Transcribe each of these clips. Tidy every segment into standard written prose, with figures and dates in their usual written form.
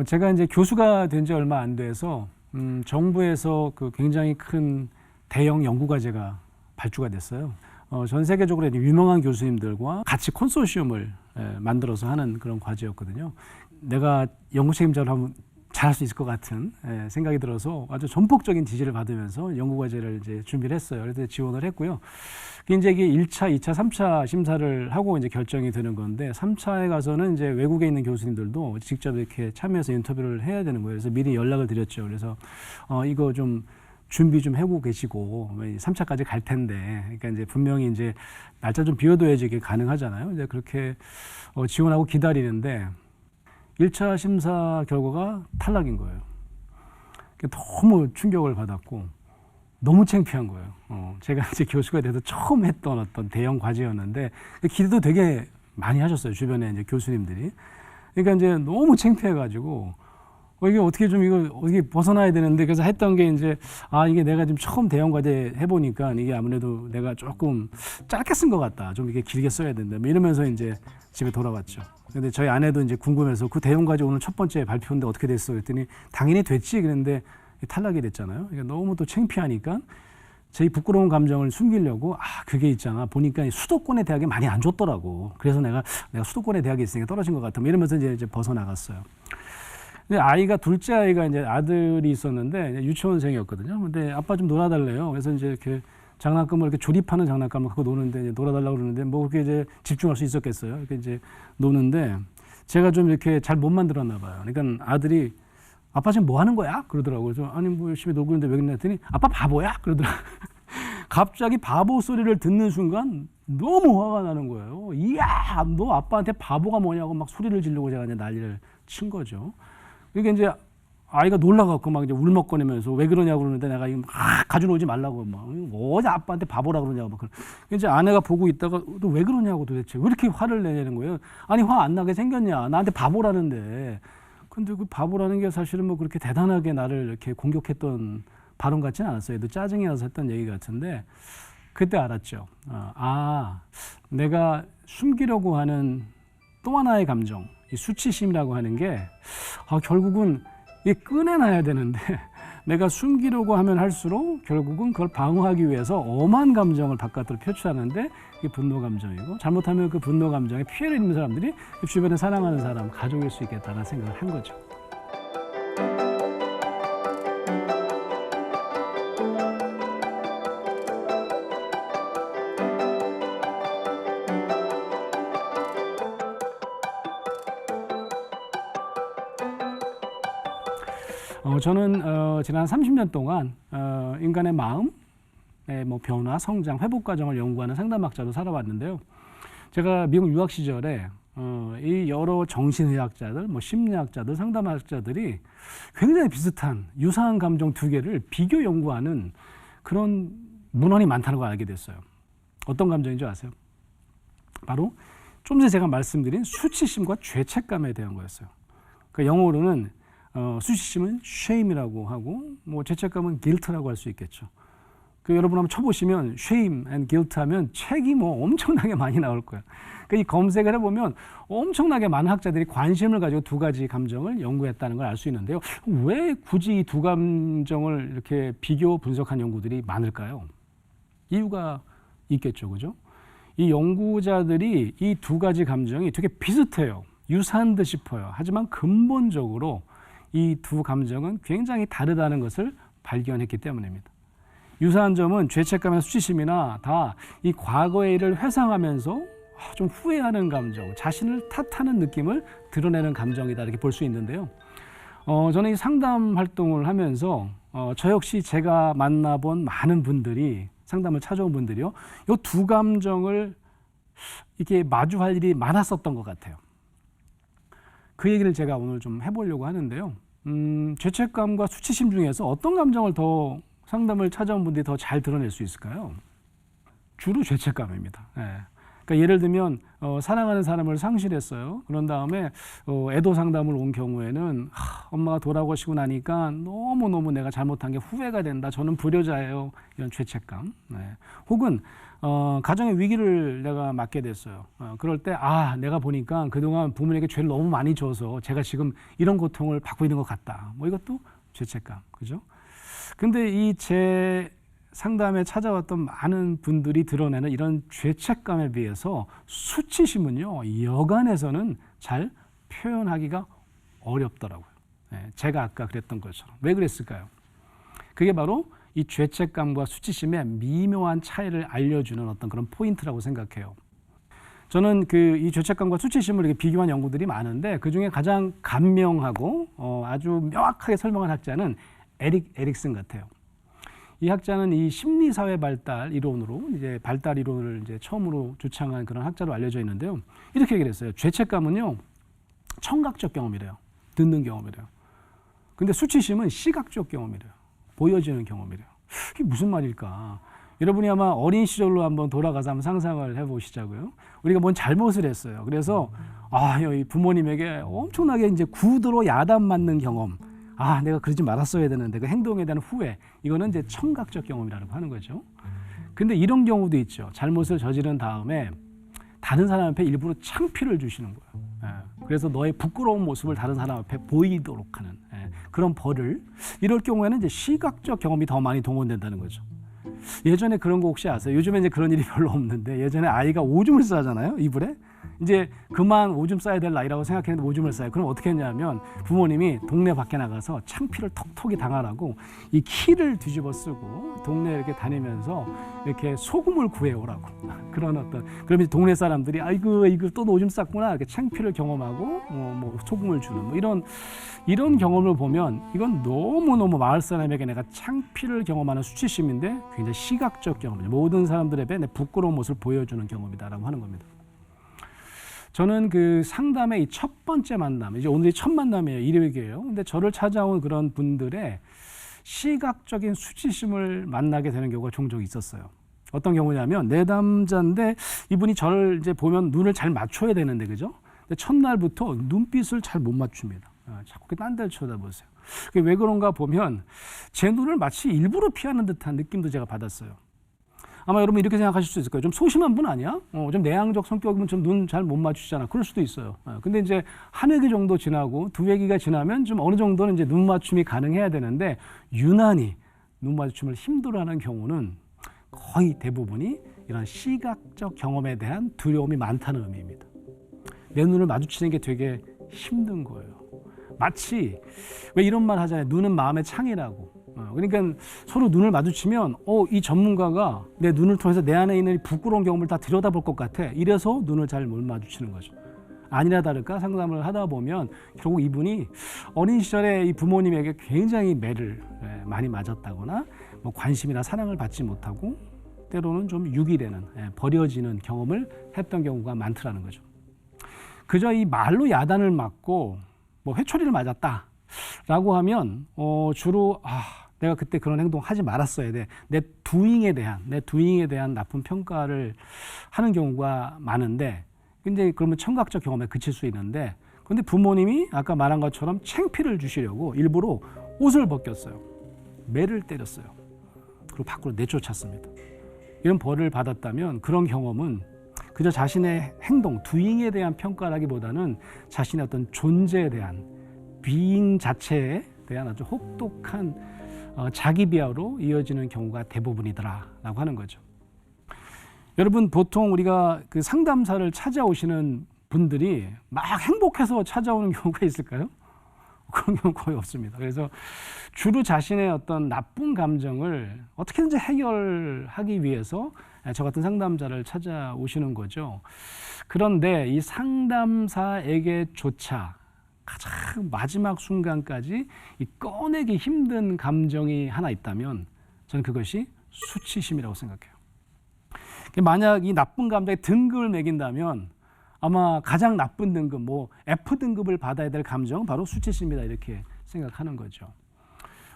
제가 이제 교수가 된 지 얼마 안 돼서 정부에서 그 굉장히 큰 대형 연구과제가 발주가 됐어요. 전 세계적으로 유명한 교수님들과 같이 컨소시엄을 만들어서 하는 그런 과제였거든요. 내가 연구 책임자로 하면 잘할 수 있을 것 같은 생각이 들어서 아주 전폭적인 지지를 받으면서 연구과제를 이제 준비를 했어요. 그래서 지원을 했고요. 이제 이게 1차, 2차, 3차 심사를 하고 이제 결정이 되는 건데 3차에 가서는 이제 외국에 있는 교수님들도 직접 이렇게 참여해서 인터뷰를 해야 되는 거예요. 그래서 미리 연락을 드렸죠. 그래서 이거 좀 준비 좀 해고 계시고 3차까지 갈 텐데, 그러니까 이제 분명히 이제 날짜 좀 비워둬야지 이게 가능하잖아요. 이제 그렇게 지원하고 기다리는데 1차 심사 결과가 탈락인 거예요. 너무 충격을 받았고 너무 창피한 거예요. 제가 이제 교수가 돼서 처음 했던 어떤 대형 과제였는데 기대도 되게 많이 하셨어요. 주변에 이제 교수님들이. 그러니까 이제 너무 창피해가지고 이게 어떻게 좀 이거 어떻게 벗어나야 되는데, 그래서 했던 게 이제 이게 내가 지금 처음 대형 과제 해보니까 이게 아무래도 내가 조금 짧게 쓴 것 같다. 좀 이게 길게 써야 된다. 뭐 이러면서 이제 집에 돌아왔죠. 근데 저희 아내도 이제 궁금해서 그 대형 과제 오늘 첫 번째 발표인데 어떻게 됐어? 그랬더니 당연히 됐지. 그런데 탈락이 됐잖아요. 그러니까 너무 또 창피하니까 제 부끄러운 감정을 숨기려고 그게 있잖아. 보니까 수도권의 대학에 많이 안 줬더라고. 그래서 내가 수도권의 대학에 있으니까 떨어진 것 같아. 뭐 이러면서 이제 벗어나갔어요. 근데 둘째 아이가 이제 아들이 있었는데 유치원생이었거든요. 근데 아빠 좀 놀아달래요. 그래서 이제 이렇게 장난감을 이렇게 조립하는 장난감을 갖고 노는데 이제 놀아달라고 그러는데 뭐 그렇게 이제 집중할 수 있었겠어요. 이렇게 이제 노는데 제가 좀 이렇게 잘 못 만들었나 봐요. 그러니까 아들이 아빠 지금 뭐 하는 거야? 그러더라고요. 그래서 아니 뭐 열심히 놀고 있는데 왜 그러냐 했더니 아빠 바보야? 그러더라고요. 갑자기 바보 소리를 듣는 순간 너무 화가 나는 거예요. 이야, 너 아빠한테 바보가 뭐냐고 막 소리를 지르고 제가 이제 난리를 친 거죠. 이게 이제 아이가 놀라갖고 막 이제 울먹거리면서 왜 그러냐고 그러는데 내가 이거 막 가지고 오지 말라고 막 어제 아빠한테 바보라고 그러냐고 막 이제 아내가 보고 있다가 너 왜 그러냐고 도대체 왜 이렇게 화를 내냐는 거예요. 아니 화 안 나게 생겼냐? 나한테 바보라는데. 근데 그 바보라는 게 사실은 뭐 그렇게 대단하게 나를 이렇게 공격했던 발언 같지는 않았어요. 또 짜증이 나서 했던 얘기 같은데 그때 알았죠. 내가 숨기려고 하는 또 하나의 감정, 이 수치심이라고 하는 게 결국은 이 꺼내놔야 되는데 내가 숨기려고 하면 할수록 결국은 그걸 방어하기 위해서 엄한 감정을 바깥으로 표출하는데 이게 분노 감정이고, 잘못하면 그 분노 감정에 피해를 입는 사람들이 그 주변에 사랑하는 사람, 가족일 수 있겠다는 생각을 한 거죠. 저는 지난 30년 동안 인간의 마음의 뭐 변화, 성장, 회복 과정을 연구하는 상담학자로 살아왔는데요. 제가 미국 유학 시절에 이 여러 정신의학자들, 뭐 심리학자들, 상담학자들이 굉장히 비슷한 유사한 감정 두 개를 비교 연구하는 그런 문헌이 많다는 걸 알게 됐어요. 어떤 감정인지 아세요? 바로 좀 전에 제가 말씀드린 수치심과 죄책감에 대한 거였어요. 그 영어로는 수치심은 shame이라고 하고 뭐 죄책감은 guilt라고 할 수 있겠죠. 여러분 한번 쳐보시면 shame and guilt 하면 책이 뭐 엄청나게 많이 나올 거예요. 이 검색을 해보면 엄청나게 많은 학자들이 관심을 가지고 두 가지 감정을 연구했다는 걸 알 수 있는데요. 왜 굳이 이 두 감정을 이렇게 비교 분석한 연구들이 많을까요? 이유가 있겠죠, 그죠? 이 연구자들이 이 두 가지 감정이 되게 비슷해요. 유사한 듯 싶어요. 하지만 근본적으로 이 두 감정은 굉장히 다르다는 것을 발견했기 때문입니다. 유사한 점은 죄책감이나 수치심이나 다 이 과거의 일을 회상하면서 좀 후회하는 감정, 자신을 탓하는 느낌을 드러내는 감정이다 이렇게 볼 수 있는데요. 저는 이 상담 활동을 하면서 저 역시 제가 만나본 많은 분들이, 상담을 찾아온 분들이요, 이 두 감정을 이렇게 마주할 일이 많았었던 것 같아요. 그 얘기를 제가 오늘 좀 해보려고 하는데요. 죄책감과 수치심 중에서 어떤 감정을 더 상담을 찾아온 분들이 더 잘 드러낼 수 있을까요? 주로 죄책감입니다. 네. 그러니까 예를 들면 사랑하는 사람을 상실했어요. 그런 다음에 애도 상담을 온 경우에는 엄마가 돌아가시고 나니까 너무너무 내가 잘못한 게 후회가 된다. 저는 불효자예요. 이런 죄책감. 네. 혹은 가정의 위기를 내가 맞게 됐어요. 그럴 때 내가 보니까 그동안 부모님에게 죄를 너무 많이 줘서 제가 지금 이런 고통을 받고 있는 것 같다. 뭐 이것도 죄책감. 그죠? 근데 이 제 상담에 찾아왔던 많은 분들이 드러내는 이런 죄책감에 비해서 수치심은요, 여간에서는 잘 표현하기가 어렵더라고요. 네, 제가 아까 그랬던 것처럼. 왜 그랬을까요? 그게 바로 이 죄책감과 수치심의 미묘한 차이를 알려주는 어떤 그런 포인트라고 생각해요. 저는 이 죄책감과 수치심을 이렇게 비교한 연구들이 많은데 그 중에 가장 감명하고 아주 명확하게 설명한 학자는 에릭슨 같아요. 이 학자는 이 심리사회 발달 이론으로 이제 발달 이론을 이제 처음으로 주창한 그런 학자로 알려져 있는데요. 이렇게 얘기를 했어요. 죄책감은요, 청각적 경험이래요. 듣는 경험이래요. 근데 수치심은 시각적 경험이래요. 보여지는 경험이래요. 이게 무슨 말일까? 여러분이 아마 어린 시절로 한번 돌아가서 한번 상상을 해보시자고요. 우리가 뭔 잘못을 했어요. 그래서 이 부모님에게 엄청나게 이제 구두로 야단 맞는 경험. 내가 그러지 말았어야 되는데 그 행동에 대한 후회. 이거는 이제 청각적 경험이라고 하는 거죠. 근데 이런 경우도 있죠. 잘못을 저지른 다음에 다른 사람 앞에 일부러 창피를 주시는 거예요. 그래서 너의 부끄러운 모습을 다른 사람 앞에 보이도록 하는 그런 벌을, 이럴 경우에는 이제 시각적 경험이 더 많이 동원된다는 거죠. 예전에 그런 거 혹시 아세요? 요즘에 이제 그런 일이 별로 없는데 예전에 아이가 오줌을 싸잖아요, 이불에. 이제 그만 오줌 싸야 될 나이라고 생각했는데 오줌을 싸요. 그럼 어떻게 했냐면 부모님이 동네 밖에 나가서 창피를 톡톡히 당하라고 이 키를 뒤집어 쓰고 동네 이렇게 다니면서 이렇게 소금을 구해오라고 그런 어떤, 그러면 동네 사람들이 아이고 또 오줌 쌌구나 이렇게 창피를 경험하고 뭐 소금을 주는 뭐 이런 경험을 보면 이건 너무너무 마을 사람에게 내가 창피를 경험하는 수치심인데 굉장히 시각적 경험이죠. 모든 사람들에게 내 부끄러운 모습을 보여주는 경험이다라고 하는 겁니다. 저는 그 상담의 이 첫 번째 만남, 이제 오늘이 첫 만남이에요. 일요일이에요. 근데 저를 찾아온 그런 분들의 시각적인 수치심을 만나게 되는 경우가 종종 있었어요. 어떤 경우냐면 내담자인데 이분이 저를 이제 보면 눈을 잘 맞춰야 되는데, 그죠? 근데 첫날부터 눈빛을 잘 못 맞춥니다. 자꾸 딴 데를 쳐다보세요. 왜 그런가 보면 제 눈을 마치 일부러 피하는 듯한 느낌도 제가 받았어요. 아마 여러분 이렇게 생각하실 수 있을 거예요. 좀 소심한 분 아니야? 좀 내향적 성격이면 좀 눈 잘 못 맞추시잖아. 그럴 수도 있어요. 근데 이제 한 회기 정도 지나고 두 회기가 지나면 좀 어느 정도는 이제 눈 맞춤이 가능해야 되는데 유난히 눈 맞춤을 힘들어하는 경우는 거의 대부분이 이런 시각적 경험에 대한 두려움이 많다는 의미입니다. 내 눈을 마주치는 게 되게 힘든 거예요. 마치 왜 이런 말 하잖아요. 눈은 마음의 창이라고. 그러니까 서로 눈을 마주치면 이 전문가가 내 눈을 통해서 내 안에 있는 부끄러운 경험을 다 들여다볼 것 같아. 이래서 눈을 잘 못 마주치는 거죠. 아니나 다를까 상담을 하다 보면 결국 이분이 어린 시절에 이 부모님에게 굉장히 매를 많이 맞았다거나 뭐 관심이나 사랑을 받지 못하고 때로는 좀 유기되는, 버려지는 경험을 했던 경우가 많더라는 거죠. 그저 이 말로 야단을 맞고 뭐 회초리를 맞았다라고 하면 주로 내가 그때 그런 행동 하지 말았어야 돼. 내 두잉에 대한 나쁜 평가를 하는 경우가 많은데, 근데 그러면 청각적 경험에 그칠 수 있는데, 근데 부모님이 아까 말한 것처럼 창피를 주시려고 일부러 옷을 벗겼어요. 매를 때렸어요. 그리고 밖으로 내쫓았습니다. 이런 벌을 받았다면 그런 경험은 그저 자신의 행동, 두잉에 대한 평가라기보다는 자신의 어떤 존재에 대한, 비잉 자체에 대한 아주 혹독한 자기 비하로 이어지는 경우가 대부분이더라라고 하는 거죠. 여러분, 보통 우리가 그 상담사를 찾아오시는 분들이 막 행복해서 찾아오는 경우가 있을까요? 그런 경우 거의 없습니다. 그래서 주로 자신의 어떤 나쁜 감정을 어떻게든지 해결하기 위해서 저 같은 상담자를 찾아오시는 거죠. 그런데 이 상담사에게조차 가장 마지막 순간까지 이 꺼내기 힘든 감정이 하나 있다면 저는 그것이 수치심이라고 생각해요. 만약 이 나쁜 감정에 등급을 매긴다면 아마 가장 나쁜 등급, 뭐 F등급을 받아야 될 감정은 바로 수치심이다, 이렇게 생각하는 거죠.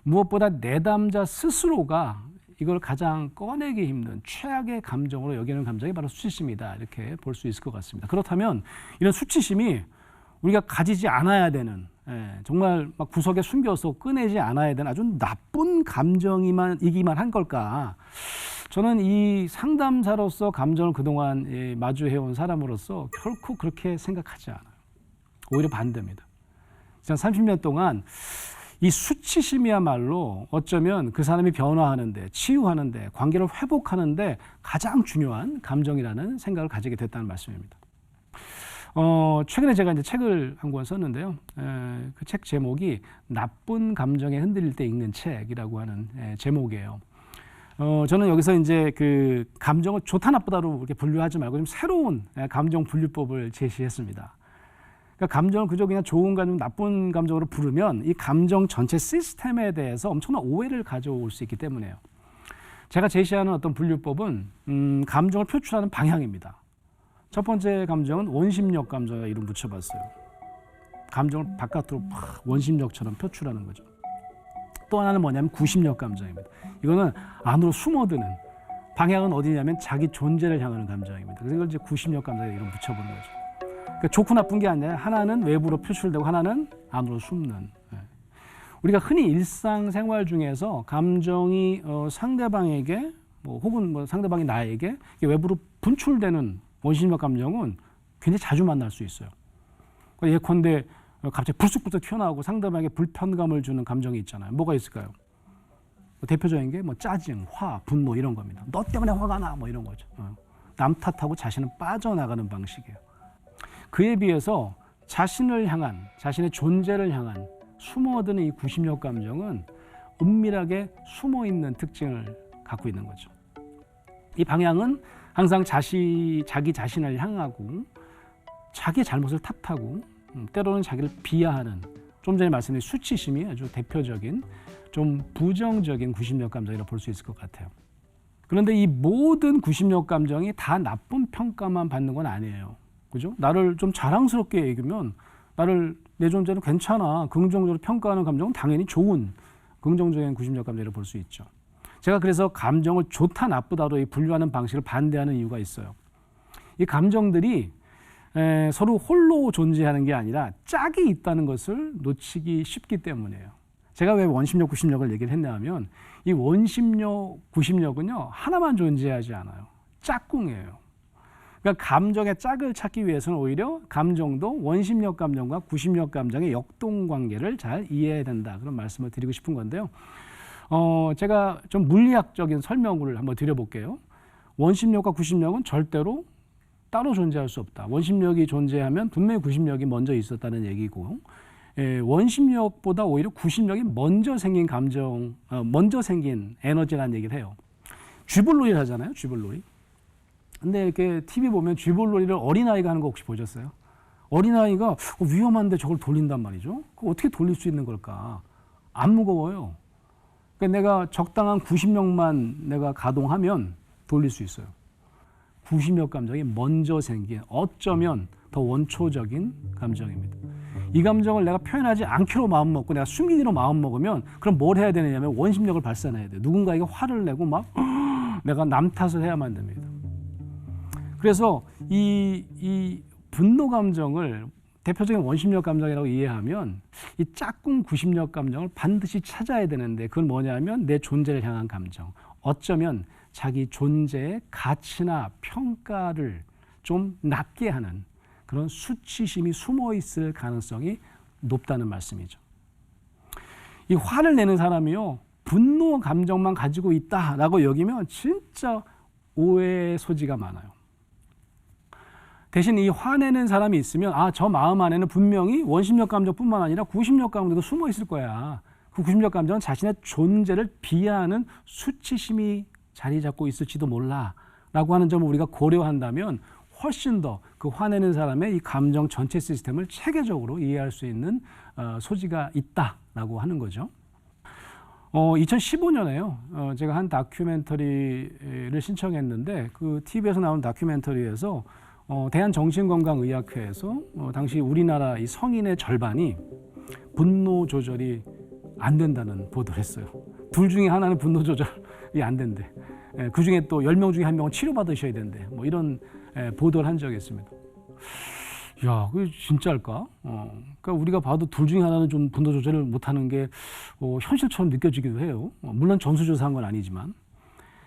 무엇보다 내담자 스스로가 이걸 가장 꺼내기 힘든 최악의 감정으로 여기는 감정이 바로 수치심이다. 이렇게 볼 수 있을 것 같습니다. 그렇다면 이런 수치심이 우리가 가지지 않아야 되는 정말 막 구석에 숨겨서 꺼내지 않아야 되는 아주 나쁜 감정이기만 한 걸까? 저는 이 상담사로서 감정을 그동안 마주해온 사람으로서 결코 그렇게 생각하지 않아요. 오히려 반대입니다. 지난 30년 동안 이 수치심이야말로 어쩌면 그 사람이 변화하는데, 치유하는데, 관계를 회복하는데 가장 중요한 감정이라는 생각을 가지게 됐다는 말씀입니다. 최근에 제가 이제 책을 한 권 썼는데요. 그 책 제목이 나쁜 감정에 흔들릴 때 읽는 책이라고 하는 제목이에요. 저는 여기서 이제 그 감정을 좋다 나쁘다로 이렇게 분류하지 말고 좀 새로운 감정 분류법을 제시했습니다. 그러니까 감정을 그저 그냥 좋은 감정, 나쁜 감정으로 부르면 이 감정 전체 시스템에 대해서 엄청난 오해를 가져올 수 있기 때문에요. 제가 제시하는 어떤 분류법은 감정을 표출하는 방향입니다. 첫 번째 감정은 원심력 감정에 이름 붙여봤어요. 감정을 바깥으로 막 원심력처럼 표출하는 거죠. 또 하나는 뭐냐면 구심력 감정입니다. 이거는 안으로 숨어드는, 방향은 어디냐면 자기 존재를 향하는 감정입니다. 그래서 이걸 이제 구심력 감정에 이름 붙여보는 거죠. 그러니까 좋고 나쁜 게 아니라 하나는 외부로 표출되고 하나는 안으로 숨는. 우리가 흔히 일상생활 중에서 감정이 상대방에게 혹은 상대방이 나에게 외부로 분출되는 원심력 감정은 굉장히 자주 만날 수 있어요. 예컨대 갑자기 불쑥부터 튀어나오고 상대방에게 불편감을 주는 감정이 있잖아요. 뭐가 있을까요? 대표적인 게 짜증, 화, 분노 이런 겁니다. 너 때문에 화가 나 이런 거죠. 남 탓하고 자신은 빠져나가는 방식이에요. 그에 비해서 자신을 향한, 자신의 존재를 향한 숨어드는 이 구심력 감정은 은밀하게 숨어있는 특징을 갖고 있는 거죠. 이 방향은 항상 자기 자신을 향하고 자기의 잘못을 탓하고 때로는 자기를 비하하는, 좀 전에 말씀드린 수치심이 아주 대표적인 좀 부정적인 구심력 감정이라고 볼 수 있을 것 같아요. 그런데 이 모든 구심력 감정이 다 나쁜 평가만 받는 건 아니에요. 그죠? 나를 좀 자랑스럽게 여기면 내 존재는 괜찮아, 긍정적으로 평가하는 감정은 당연히 좋은 긍정적인 구심력 감정이라고 볼 수 있죠. 제가 그래서 감정을 좋다 나쁘다로 분류하는 방식을 반대하는 이유가 있어요. 이 감정들이 서로 홀로 존재하는 게 아니라 짝이 있다는 것을 놓치기 쉽기 때문이에요. 제가 왜 원심력, 구심력을 얘기를 했냐면 이 원심력, 구심력은요 하나만 존재하지 않아요. 짝꿍이에요. 그러니까 감정의 짝을 찾기 위해서는 오히려 감정도 원심력 감정과 구심력 감정의 역동관계를 잘 이해해야 된다. 그런 말씀을 드리고 싶은 건데요. 제가 좀 물리학적인 설명을 한번 드려볼게요. 원심력과 구심력은 절대로 따로 존재할 수 없다. 원심력이 존재하면 분명히 구심력이 먼저 있었다는 얘기고, 원심력보다 오히려 구심력이 먼저 생긴 감정, 먼저 생긴 에너지라는 얘기를 해요. 쥐불놀이를 하잖아요, 쥐불놀이. 근데 이렇게 TV 보면 쥐불놀이를 어린아이가 하는 거 혹시 보셨어요? 어린아이가 위험한데 저걸 돌린단 말이죠. 그거 어떻게 돌릴 수 있는 걸까? 안 무거워요. 그러니까 내가 적당한 구심력만 내가 가동하면 돌릴 수 있어요. 구심력 감정이 먼저 생긴, 어쩌면 더 원초적인 감정입니다. 이 감정을 내가 표현하지 않기로 마음먹고 내가 숨기기로 마음먹으면 그럼 뭘 해야 되느냐면 원심력을 발산해야 돼요. 누군가에게 화를 내고 막 내가 남 탓을 해야만 됩니다. 그래서 이 분노 감정을 대표적인 원심력 감정이라고 이해하면 이 짝꿍 구심력 감정을 반드시 찾아야 되는데, 그건 뭐냐면 내 존재를 향한 감정, 어쩌면 자기 존재의 가치나 평가를 좀 낮게 하는 그런 수치심이 숨어 있을 가능성이 높다는 말씀이죠. 이 화를 내는 사람이요, 분노 감정만 가지고 있다라고 여기면 진짜 오해의 소지가 많아요. 대신 이 화내는 사람이 있으면 저 마음 안에는 분명히 원심력 감정뿐만 아니라 구심력 감정도 숨어 있을 거야. 그 구심력 감정은 자신의 존재를 비하하는 수치심이 자리 잡고 있을지도 몰라 라고 하는 점을 우리가 고려한다면 훨씬 더 그 화내는 사람의 이 감정 전체 시스템을 체계적으로 이해할 수 있는 소지가 있다라고 하는 거죠. 2015년에요. 제가 한 다큐멘터리를 신청했는데 그 TV에서 나온 다큐멘터리에서 대한정신건강의학회에서 당시 우리나라 이 성인의 절반이 분노 조절이 안 된다는 보도를 했어요. 둘 중에 하나는 분노 조절이 이게 안 된대. 그 중에 또 10명 중에 1명은 치료받으셔야 된대. 뭐 이런 보도를 한 적이 있습니다. 야, 그게 진짜일까? 그러니까 우리가 봐도 둘 중에 하나는 좀 분노 조절을 못하는 게 현실처럼 느껴지기도 해요. 물론 전수조사한 건 아니지만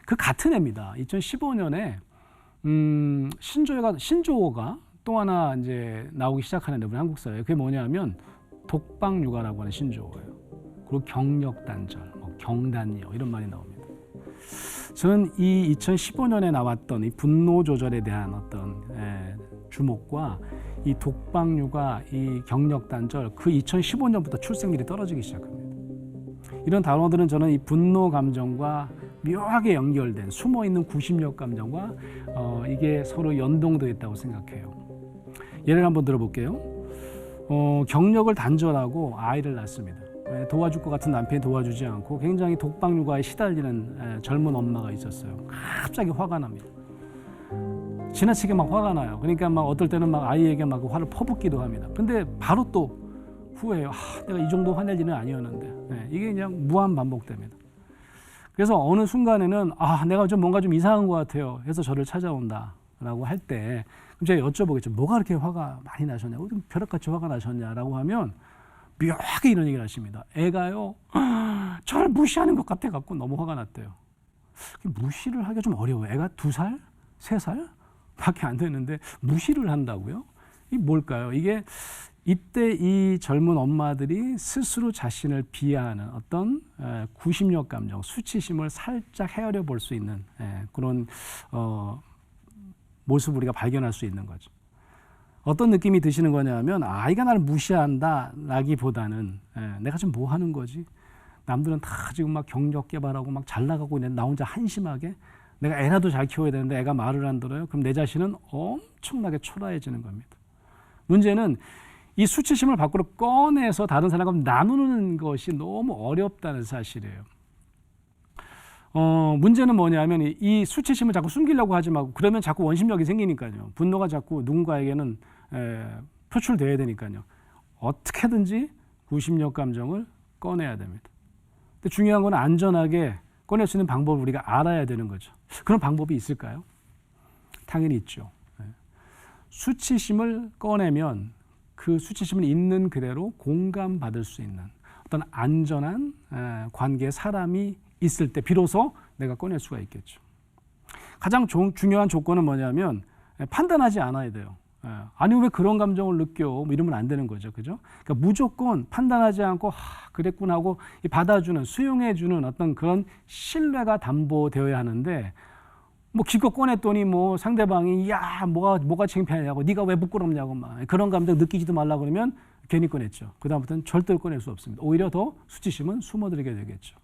그 같은 해입니다. 2015년에 신조어가 또 하나 이제 나오기 시작하는데 우리 한국 사회에 그게 뭐냐면 독박육아라고 하는 신조어예요. 그리고 경력단절, 경단녀 이런 말이 나옵니다. 저는 이 2015년에 나왔던 이 분노 조절에 대한 어떤 주목과 이 독박육아, 이 경력단절 그 2015년부터 출생률이 떨어지기 시작합니다. 이런 단어들은 저는 이 분노 감정과 묘하게 연결된 숨어있는 구심력 감정과 이게 서로 연동되어 있다고 생각해요. 예를 한번 들어볼게요. 경력을 단절하고 아이를 낳습니다. 도와줄 것 같은 남편이 도와주지 않고 굉장히 독박육아에 시달리는 젊은 엄마가 있었어요. 갑자기 화가 납니다. 지나치게 막 화가 나요. 그러니까 막 어떨 때는 막 아이에게 막 화를 퍼붓기도 합니다. 근데 바로 또 후회해요. 내가 이 정도 화낼 일은 아니었는데. 이게 그냥 무한 반복됩니다. 그래서 어느 순간에는 내가 좀 뭔가 좀 이상한 것 같아요. 해서 저를 찾아온다라고 할 때 제가 여쭤보겠죠. 뭐가 그렇게 화가 많이 나셨냐고, 벼락같이 화가 나셨냐라고 하면 묘하게 이런 얘기를 하십니다. 애가요, 저를 무시하는 것 같아 갖고 너무 화가 났대요. 무시를 하기가 좀 어려워요. 애가 2살, 3살 밖에 안 되는데 무시를 한다고요? 이게 뭘까요? 이게 이때 이 젊은 엄마들이 스스로 자신을 비하하는 어떤 구심력 감정, 수치심을 살짝 헤아려 볼 수 있는 그런 모습을 우리가 발견할 수 있는 거죠. 어떤 느낌이 드시는 거냐면 아이가 나를 무시한다 라기보다는 내가 지금 뭐 하는 거지? 남들은 다 지금 막 경력 개발하고 막 잘 나가고 있는데 나 혼자 한심하게 내가 애라도 잘 키워야 되는데 애가 말을 안 들어요. 그럼 내 자신은 엄청나게 초라해지는 겁니다. 문제는 이 수치심을 밖으로 꺼내서 다른 사람과 나누는 것이 너무 어렵다는 사실이에요. 문제는 뭐냐면 이 수치심을 자꾸 숨기려고 하지 말고 그러면 자꾸 원심력이 생기니까요. 분노가 자꾸 누군가에게는 표출돼야 되니까요. 어떻게든지 구심력 감정을 꺼내야 됩니다. 근데 중요한 건 안전하게 꺼낼 수 있는 방법을 우리가 알아야 되는 거죠. 그런 방법이 있을까요? 당연히 있죠. 수치심을 꺼내면 그 수치심을 있는 그대로 공감받을 수 있는 어떤 안전한 관계의 사람이 있을 때 비로소 내가 꺼낼 수가 있겠죠. 가장 중요한 조건은 뭐냐면 판단하지 않아야 돼요. 아니 왜 그런 감정을 느껴? 뭐 이러면 안 되는 거죠. 그죠? 그러니까 무조건 판단하지 않고 그랬구나 하고 받아주는, 수용해주는 어떤 그런 신뢰가 담보되어야 하는데 뭐 기껏 꺼냈더니 뭐 상대방이 야 뭐가 창피하냐고 네가 왜 부끄럽냐고 막 그런 감정 느끼지도 말라 그러면 괜히 꺼냈죠. 그다음부터는 절대로 꺼낼 수 없습니다. 오히려 더 수치심은 숨어들게 되겠죠.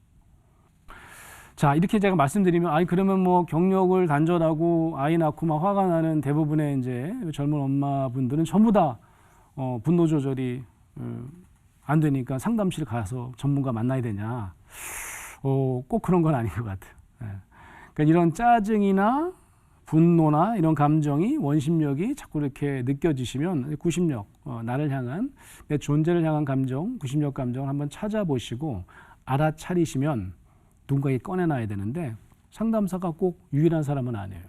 자, 이렇게 제가 말씀드리면 그러면 뭐 경력을 단절하고 아이 낳고 막 화가 나는 대부분의 이제 젊은 엄마분들은 전부 다 분노 조절이 안 되니까 상담실 가서 전문가 만나야 되냐? 꼭 그런 건 아닌 것 같아요. 그러니까 이런 짜증이나 분노나 이런 감정이 원심력이 자꾸 이렇게 느껴지시면 구심력, 나를 향한 내 존재를 향한 감정, 구심력 감정을 한번 찾아보시고 알아차리시면 누군가에게 꺼내놔야 되는데 상담사가 꼭 유일한 사람은 아니에요.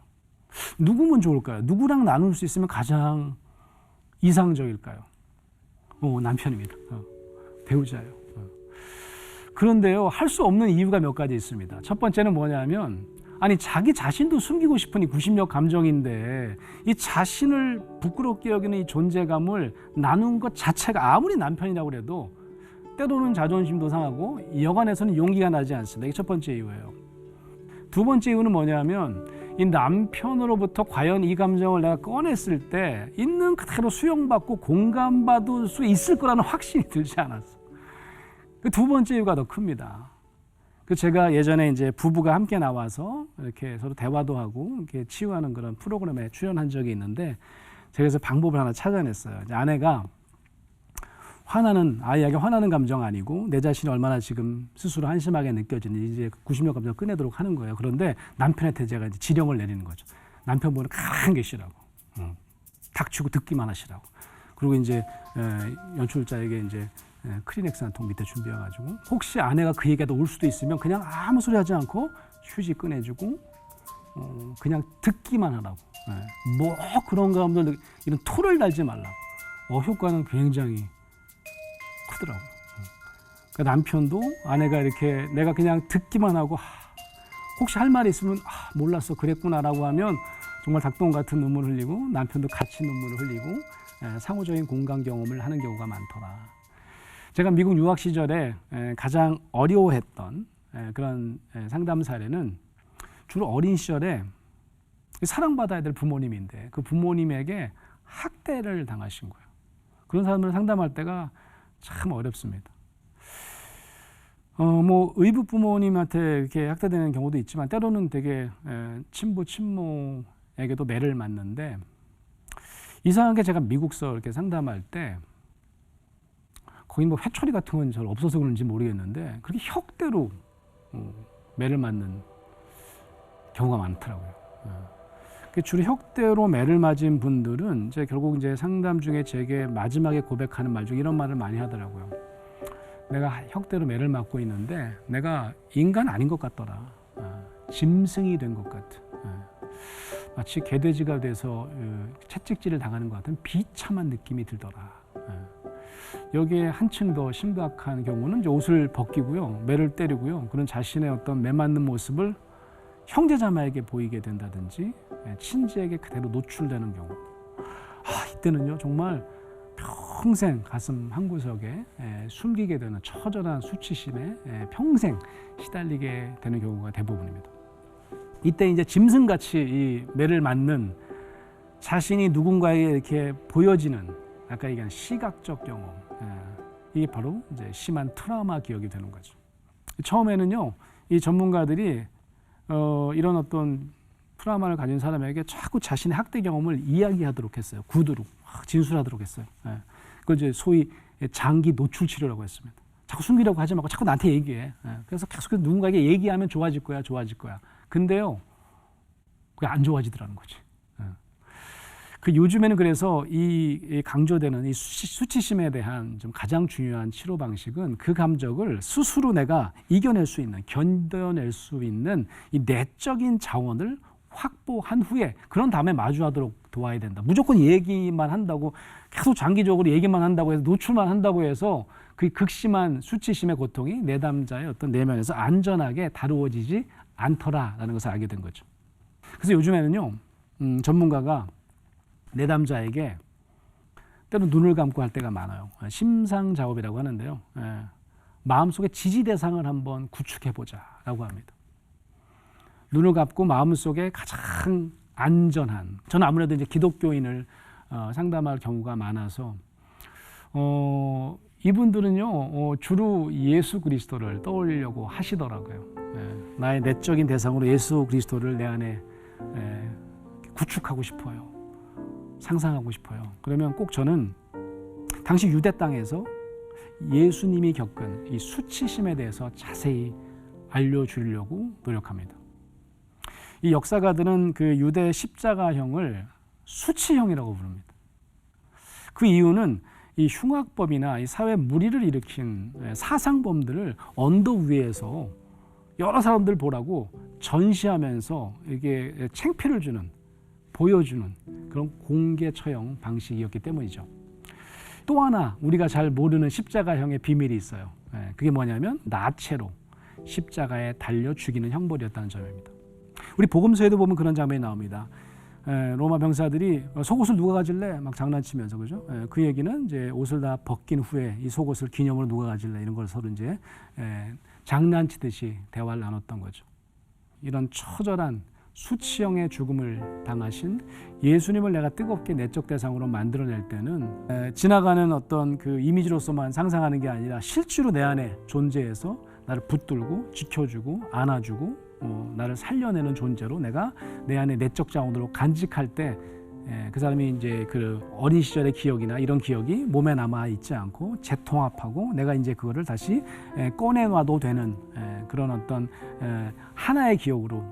누구면 좋을까요? 누구랑 나눌 수 있으면 가장 이상적일까요? 남편입니다. 배우자예요. 그런데요, 할 수 없는 이유가 몇 가지 있습니다. 첫 번째는 뭐냐면 자기 자신도 숨기고 싶은 이 구심력 감정인데 이 자신을 부끄럽게 여기는 이 존재감을 나눈 것 자체가 아무리 남편이라고 해도 때로는 자존심도 상하고 여간에서는 용기가 나지 않습니다. 이게 첫 번째 이유예요. 두 번째 이유는 뭐냐면 이 남편으로부터 과연 이 감정을 내가 꺼냈을 때 있는 그대로 수용받고 공감받을 수 있을 거라는 확신이 들지 않았어. 그 두 번째 이유가 더 큽니다. 제가 예전에 이제 부부가 함께 나와서 이렇게 서로 대화도 하고 이렇게 치유하는 그런 프로그램에 출연한 적이 있는데 제가 그래서 방법을 하나 찾아냈어요. 이제 아내가 아이에게 화나는 감정 아니고 내 자신이 얼마나 지금 스스로 한심하게 느껴지는지 이제 구심력 감정을 꺼내도록 하는 거예요. 그런데 남편한테 제가 이제 지령을 내리는 거죠. 남편분은 가만히 계시라고, 닥치고 듣기만 하시라고. 그리고 이제 연출자에게 이제 크리넥스 한 통 밑에 준비해가지고 혹시 아내가 그 얘기가 울 수도 있으면 그냥 아무 소리 하지 않고 휴지 꺼내주고 그냥 듣기만 하라고. 뭐 그런가 하면 이런 토를 달지 말라고. 효과는 굉장히 크더라고요. 그러니까 남편도 아내가 이렇게 내가 그냥 듣기만 하고 혹시 할 말이 있으면 몰랐어 그랬구나라고 하면 정말 닭똥 같은 눈물을 흘리고 남편도 같이 눈물을 흘리고 상호적인 공감 경험을 하는 경우가 많더라. 제가 미국 유학 시절에 가장 어려워했던 그런 상담 사례는 주로 어린 시절에 사랑받아야 될 부모님인데 그 부모님에게 학대를 당하신 거예요. 그런 사람을 상담할 때가 참 어렵습니다. 뭐 의붓 부모님한테 이렇게 학대되는 경우도 있지만 때로는 되게 친부 친모에게도 매를 맞는데 이상하게 제가 미국서 이렇게 상담할 때 거기 뭐 회초리 같은 건 잘 없어서 그런지 모르겠는데 그렇게 혁대로 매를 맞는 경우가 많더라고요. 주로 혁대로 매를 맞은 분들은 이제 결국 이제 상담 중에 제게 마지막에 고백하는 말 중에 이런 말을 많이 하더라고요. 내가 혁대로 매를 맞고 있는데 내가 인간 아닌 것 같더라. 짐승이 된 것 같아. 마치 개돼지가 돼서 채찍질을 당하는 것 같은 비참한 느낌이 들더라. 여기에 한층 더 심각한 경우는 이제 옷을 벗기고요, 매를 때리고요, 그런 자신의 어떤 매 맞는 모습을 형제자매에게 보이게 된다든지 친지에게 그대로 노출되는 경우. 이때는요 정말 평생 가슴 한구석에 숨기게 되는 처절한 수치심에 평생 시달리게 되는 경우가 대부분입니다. 이때 이제 짐승같이 이 매를 맞는 자신이 누군가에게 이렇게 보여지는 아까 얘기한 시각적 경험, 이게 바로 이제 심한 트라우마 기억이 되는 거죠. 처음에는요 이 전문가들이 이런 어떤 트라우마를 가진 사람에게 자꾸 자신의 학대 경험을 이야기하도록 했어요. 구두로 진술하도록 했어요. 그걸 이제 소위 장기 노출 치료라고 했습니다. 자꾸 숨기려고 하지 말고 자꾸 나한테 얘기해. 그래서 계속 누군가에게 얘기하면 좋아질 거야. 근데요 그게 안 좋아지더라는 거지. 그 요즘에는 그래서 이 강조되는 이 수치심에 대한 좀 가장 중요한 치료 방식은 그 감정을 스스로 내가 이겨낼 수 있는, 견뎌낼 수 있는 이 내적인 자원을 확보한 후에 그런 다음에 마주하도록 도와야 된다. 무조건 얘기만 한다고 계속 장기적으로 얘기만 한다고 해서 노출만 한다고 해서 그 극심한 수치심의 고통이 내담자의 어떤 내면에서 안전하게 다루어지지 않더라라는 것을 알게 된 거죠. 그래서 요즘에는요 전문가가 내담자에게 때로 눈을 감고 할 때가 많아요. 심상 작업이라고 하는데요. 마음속에 지지 대상을 한번 구축해보자라고 합니다. 눈을 감고 마음속에 가장 안전한, 저는 아무래도 이제 기독교인을 상담할 경우가 많아서 이분들은요 주로 예수 그리스도를 떠올리려고 하시더라고요. 나의 내적인 대상으로 예수 그리스도를 내 안에 구축하고 싶어요. 상상하고 싶어요. 그러면 꼭 저는 당시 유대 땅에서 예수님이 겪은 이 수치심에 대해서 자세히 알려주려고 노력합니다. 이 역사가들은 그 유대 십자가형을 수치형이라고 부릅니다. 그 이유는 이 흉악범이나 이 사회 무리를 일으킨 사상범들을 언덕 위에서 여러 사람들 보라고 전시하면서 이게 창피를 주는, 보여주는 그런 공개 처형 방식이었기 때문이죠. 또 하나 우리가 잘 모르는 십자가형의 비밀이 있어요. 그게 뭐냐면 나체로 십자가에 달려 죽이는 형벌이었다는 점입니다. 우리 복음서에도 보면 그런 장면이 나옵니다. 로마 병사들이 속옷을 누가 가질래? 막 장난치면서 그죠? 그 얘기는 이제 옷을 다 벗긴 후에 이 속옷을 기념으로 누가 가질래? 이런 걸 서로 이제 장난치듯이 대화를 나눴던 거죠. 이런 처절한 수치형의 죽음을 당하신 예수님을 내가 뜨겁게 내적 대상으로 만들어낼 때는 지나가는 어떤 그 이미지로서만 상상하는 게 아니라 실제로 내 안에 존재해서 나를 붙들고 지켜주고 안아주고 나를 살려내는 존재로 내가 내 안에 내적 자원으로 간직할 때 그 사람이 이제 그 어린 시절의 기억이나 이런 기억이 몸에 남아 있지 않고 재통합하고 내가 이제 그거를 다시 꺼내놔도 되는 그런 어떤 하나의 기억으로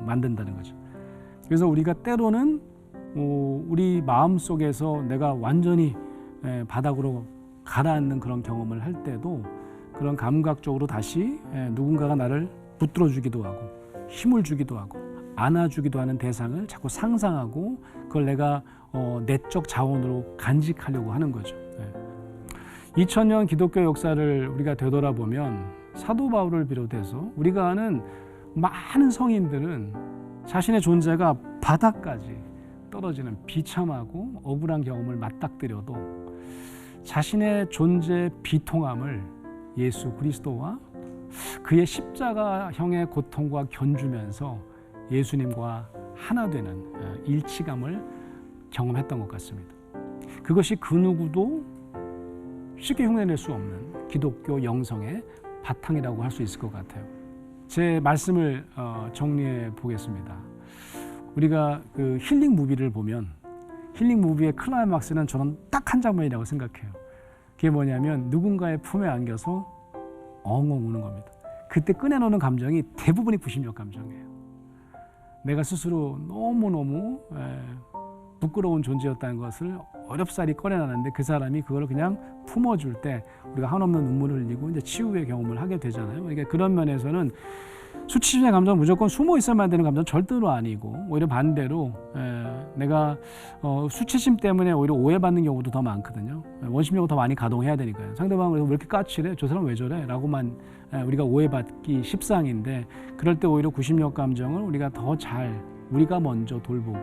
만든다는 거죠. 그래서 우리가 때로는 우리 마음 속에서 내가 완전히 바닥으로 가라앉는 그런 경험을 할 때도 그런 감각적으로 다시 누군가가 나를 붙들어주기도 하고 힘을 주기도 하고 안아주기도 하는 대상을 자꾸 상상하고 그걸 내가 내적 자원으로 간직하려고 하는 거죠. 2000년 기독교 역사를 우리가 되돌아보면 사도 바울을 비롯해서 우리가 아는 많은 성인들은 자신의 존재가 바닥까지 떨어지는 비참하고 억울한 경험을 맞닥뜨려도 자신의 존재의 비통함을 예수 그리스도와 그의 십자가형의 고통과 견주면서 예수님과 하나 되는 일치감을 경험했던 것 같습니다. 그것이 그 누구도 쉽게 흉내낼 수 없는 기독교 영성의 바탕이라고 할 수 있을 것 같아요. 제 말씀을 정리해 보겠습니다. 우리가 그 힐링 무비를 보면 힐링 무비의 클라이막스는 저는 딱 한 장면이라고 생각해요. 그게 뭐냐면 누군가의 품에 안겨서 엉엉 우는 겁니다. 그때 꺼내놓는 감정이 대부분이 부심력 감정이에요. 내가 스스로 너무너무 부끄러운 존재였다는 것을 어렵사리 꺼내놨는데 그 사람이 그걸 그냥 품어줄 때 우리가 한없는 눈물을 흘리고 이제 치유의 경험을 하게 되잖아요. 그러니까 그런 면에서는 수치심의 감정은 무조건 숨어 있어야만 되는 감정은 절대로 아니고 오히려 반대로 내가 수치심 때문에 오히려 오해받는 경우도 더 많거든요. 원심력을 더 많이 가동해야 되니까요. 상대방을 왜 이렇게 까칠해? 저 사람 왜 저래? 라고만 우리가 오해받기 십상인데 그럴 때 오히려 구심력 감정을 우리가 더 잘 우리가 먼저 돌보고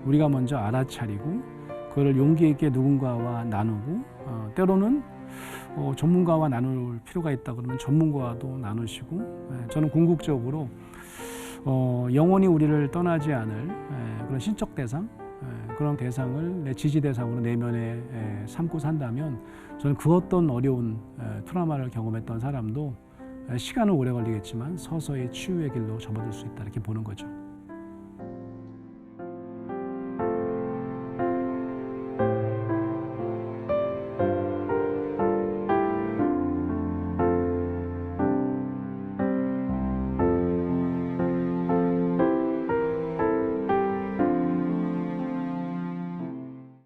우리가 먼저 알아차리고 그거를 용기 있게 누군가와 나누고 때로는 전문가와 나눌 필요가 있다 그러면 전문가와도 나누시고 저는 궁극적으로 영원히 우리를 떠나지 않을 그런 신적 대상 그런 대상을 내 지지 대상으로 내면에 삼고 산다면 저는 그 어떤 어려운 트라우마를 경험했던 사람도 시간은 오래 걸리겠지만 서서히 치유의 길로 접어들 수 있다 이렇게 보는 거죠.